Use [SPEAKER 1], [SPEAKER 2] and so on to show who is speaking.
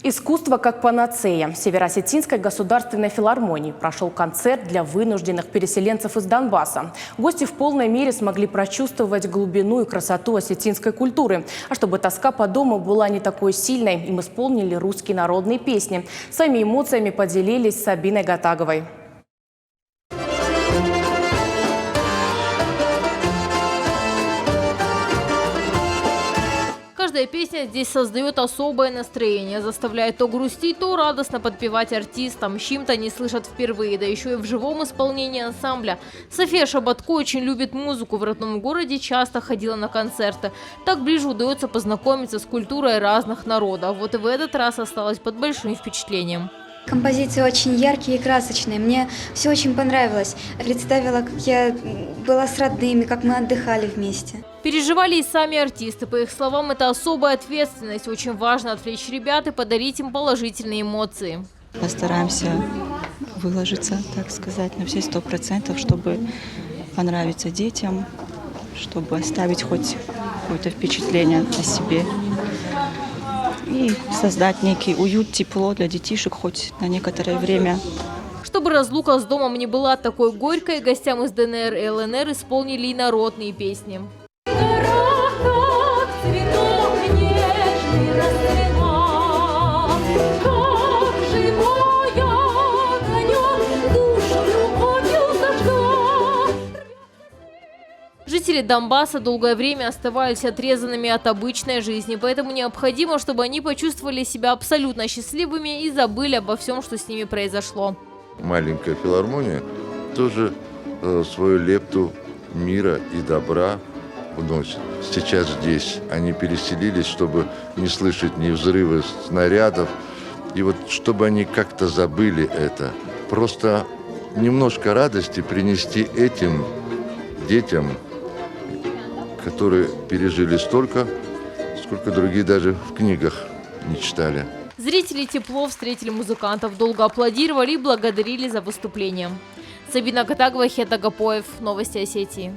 [SPEAKER 1] Искусство как панацея. В Северо-Осетинской государственной филармонии прошел концерт для вынужденных переселенцев из Донбасса. Гости в полной мере смогли прочувствовать глубину и красоту осетинской культуры. А чтобы тоска по дому была не такой сильной, им исполнили русские народные песни. Своими эмоциями поделились с Сабиной Гатаговой.
[SPEAKER 2] Каждая песня здесь создает особое настроение, заставляет то грустить, то радостно подпевать артистам. Чем-то они слышат впервые, да еще и в живом исполнении ансамбля. София Шабатко очень любит музыку, в родном городе часто ходила на концерты. Так ближе удается познакомиться с культурой разных народов. Вот и в этот раз осталась под большим впечатлением.
[SPEAKER 3] Композиции очень яркие и красочные. Мне все очень понравилось. Представила, как я была с родными, как мы отдыхали вместе.
[SPEAKER 2] Переживали и сами артисты. По их словам, это особая ответственность. Очень важно отвлечь ребят и подарить им положительные эмоции.
[SPEAKER 4] Постараемся выложиться, так сказать, на все 100%, чтобы понравиться детям, чтобы оставить хоть какое-то впечатление о себе. И создать некий уют, тепло для детишек хоть на некоторое время.
[SPEAKER 2] Чтобы разлука с домом не была такой горькой, гостям из ДНР и ЛНР исполнили и народные песни. Жители Донбасса долгое время оставались отрезанными от обычной жизни, поэтому необходимо, чтобы они почувствовали себя абсолютно счастливыми и забыли обо всем, что с ними произошло.
[SPEAKER 5] Маленькая филармония тоже свою лепту мира и добра вносит. Сейчас здесь они переселились, чтобы не слышать ни взрывы снарядов, и вот чтобы они как-то забыли это. Просто немножко радости принести этим детям, которые пережили столько, сколько другие даже в книгах не читали.
[SPEAKER 2] Зрители тепло встретили музыкантов, долго аплодировали и благодарили за выступление. Сабина Гатагова, Хета Гапоев. Новости Осетии.